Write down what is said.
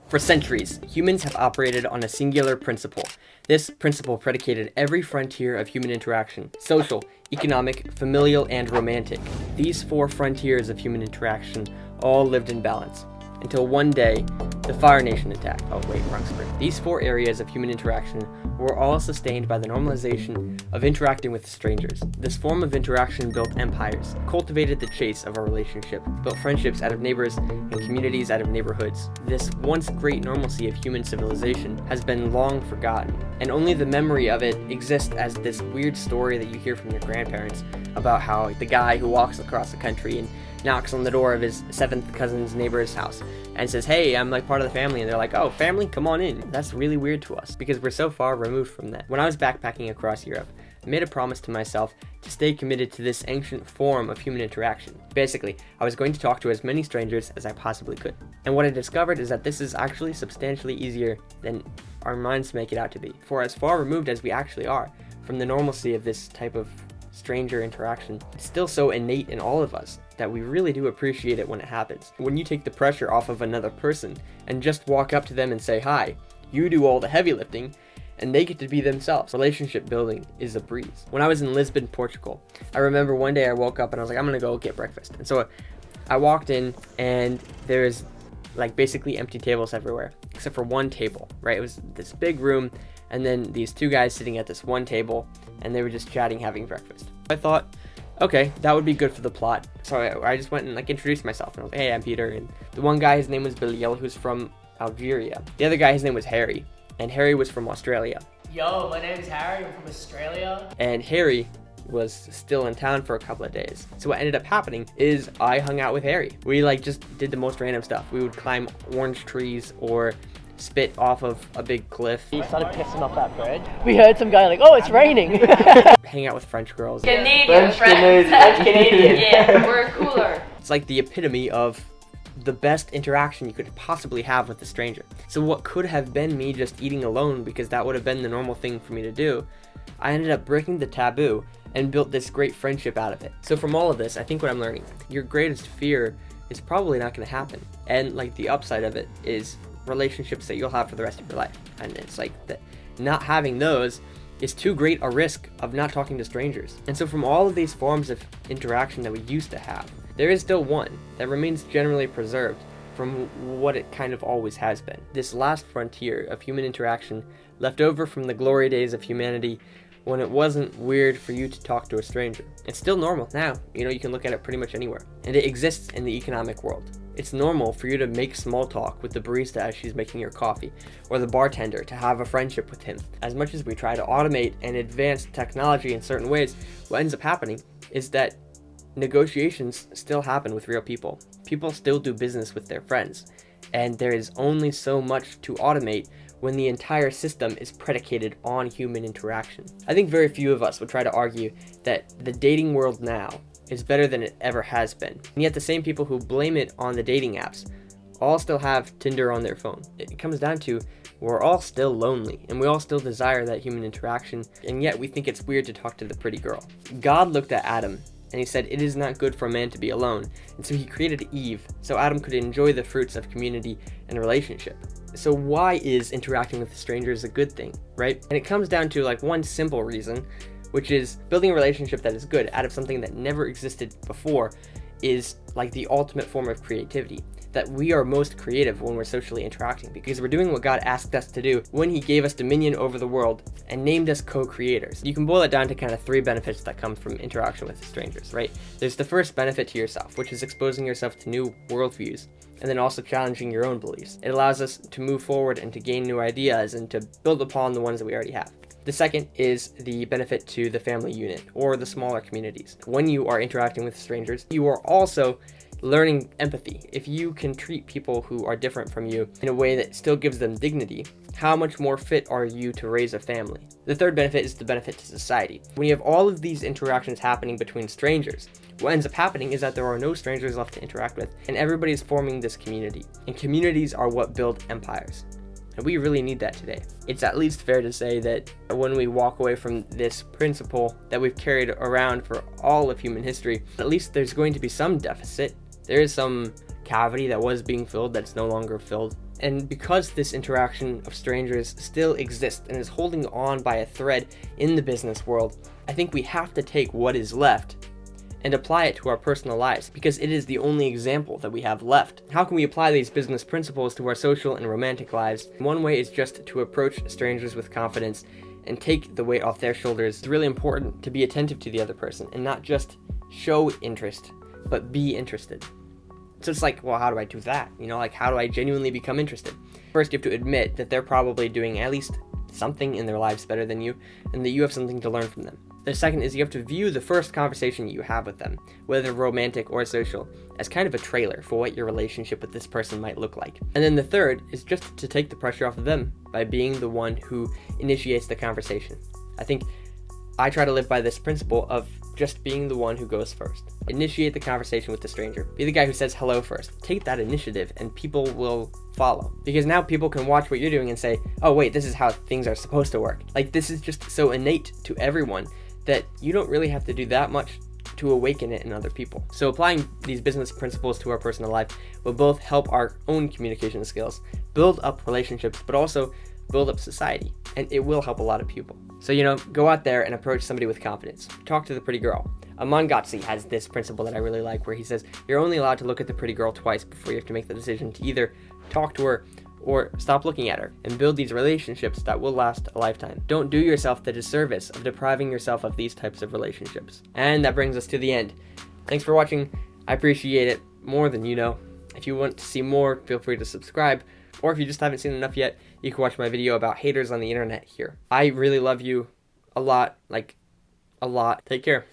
For centuries, humans have operated on a singular principle. This principle predicated every frontier of human interaction: social, economic, familial, and romantic. These four frontiers of human interaction all lived in balance, until one day, the Fire Nation attacked. Oh wait, wrong script. These four areas of human interaction were all sustained by the normalization of interacting with strangers. This form of interaction built empires, cultivated the chase of a relationship, built friendships out of neighbors and communities out of neighborhoods. This once great normalcy of human civilization has been long forgotten, and only the memory of it exists as this weird story that you hear from your grandparents about how the guy who walks across the country and knocks on the door of his seventh cousin's neighbor's house and says, "Hey, I'm like part of the family," and they're like, "Oh, family? Come on in." That's really weird to us because we're so far removed from that. When I was backpacking across Europe, I made a promise to myself to stay committed to this ancient form of human interaction. Basically, I was going to talk to as many strangers as I possibly could. And what I discovered is that this is actually substantially easier than our minds make it out to be. For as far removed as we actually are from the normalcy of this type of stranger interaction, it's still so innate in all of us that we really do appreciate it when it happens. When you take the pressure off of another person and just walk up to them and say hi, you do all the heavy lifting and they get to be themselves. Relationship building is a breeze. When I was in Lisbon, Portugal, I remember one day I woke up and I was like, I'm gonna go get breakfast. And so I walked in and there's like basically empty tables everywhere except for one table, right? It was this big room and then these two guys sitting at this one table and they were just chatting, having breakfast. I thought, okay, that would be good for the plot. So I just went and like introduced myself and I was like, "Hey, I'm Peter." And the one guy, his name was Bilal, who's from Algeria. The other guy, his name was Harry, and Harry was from Australia. Yo, my name's Harry, I'm from Australia. And Harry was still in town for a couple of days. So what ended up happening is I hung out with Harry. We like just did the most random stuff. We would climb orange trees or spit off of a big cliff. He started pissing off that bird. We heard some guy like, "Oh, it's raining." Hang out with French girls. Canadian French Canadian. Yeah, we're cooler. It's like the epitome of the best interaction you could possibly have with a stranger. So what could have been me just eating alone because that would have been the normal thing for me to do, I ended up breaking the taboo and built this great friendship out of it. So from all of this, I think what I'm learning, your greatest fear is probably not going to happen. And like the upside of it is relationships that you'll have for the rest of your life. And it's like that not having those is too great a risk of not talking to strangers. And so from all of these forms of interaction that we used to have, there is still one that remains generally preserved from what it kind of always has been. This last frontier of human interaction left over from the glory days of humanity when it wasn't weird for you to talk to a stranger. It's still normal now. You can look at it pretty much anywhere. And it exists in the economic world. It's normal for you to make small talk with the barista as she's making your coffee, or the bartender to have a friendship with him. As much as we try to automate and advance technology in certain ways, what ends up happening is that negotiations still happen with real people. People still do business with their friends, and there is only so much to automate when the entire system is predicated on human interaction. I think very few of us would try to argue that the dating world now is better than it ever has been. And yet the same people who blame it on the dating apps all still have Tinder on their phone. It comes down to we're all still lonely and we all still desire that human interaction, and yet we think it's weird to talk to the pretty girl. God looked at Adam and he said, "It is not good for a man to be alone." And so he created Eve so Adam could enjoy the fruits of community and relationship. So why is interacting with strangers a good thing, right? And it comes down to like one simple reason, which is building a relationship that is good out of something that never existed before is like the ultimate form of creativity. That we are most creative when we're socially interacting because we're doing what God asked us to do when he gave us dominion over the world and named us co-creators. You can boil it down to kind of three benefits that come from interaction with strangers, right? There's the first benefit to yourself, which is exposing yourself to new worldviews and then also challenging your own beliefs. It allows us to move forward and to gain new ideas and to build upon the ones that we already have. The second is the benefit to the family unit or the smaller communities. When you are interacting with strangers, you are also learning empathy. If you can treat people who are different from you in a way that still gives them dignity, how much more fit are you to raise a family? The third benefit is the benefit to society. When you have all of these interactions happening between strangers, what ends up happening is that there are no strangers left to interact with, and everybody is forming this community. And communities are what build empires. And we really need that today. It's at least fair to say that when we walk away from this principle that we've carried around for all of human history, at least there's going to be some deficit. There is some cavity that was being filled that's no longer filled. And because this interaction of strangers still exists and is holding on by a thread in the business world, I think we have to take what is left and apply it to our personal lives, because it is the only example that we have left. How can we apply these business principles to our social and romantic lives? One way is just to approach strangers with confidence and take the weight off their shoulders. It's really important to be attentive to the other person and not just show interest, but be interested. So it's like, well, how do I do that? Like, how do I genuinely become interested? First, you have to admit that they're probably doing at least something in their lives better than you, and that you have something to learn from them. The second is you have to view the first conversation you have with them, whether romantic or social, as kind of a trailer for what your relationship with this person might look like. And then the third is just to take the pressure off of them by being the one who initiates the conversation. I think I try to live by this principle of just being the one who goes first. Initiate the conversation with the stranger. Be the guy who says hello first. Take that initiative and people will follow. Because now people can watch what you're doing and say, oh wait, this is how things are supposed to work. Like, this is just so innate to everyone that you don't really have to do that much to awaken it in other people. So applying these business principles to our personal life will both help our own communication skills, build up relationships, but also build up society. And it will help a lot of people. So, go out there and approach somebody with confidence. Talk to the pretty girl. Amangatsi has this principle that I really like, where he says you're only allowed to look at the pretty girl twice before you have to make the decision to either talk to her or stop looking at her, and build these relationships that will last a lifetime. Don't do yourself the disservice of depriving yourself of these types of relationships. And that brings us to the end. Thanks for watching. I appreciate it more than you know. If you want to see more, feel free to subscribe. Or if you just haven't seen enough yet, you can watch my video about haters on the internet here. I really love you a lot, like a lot. Take care.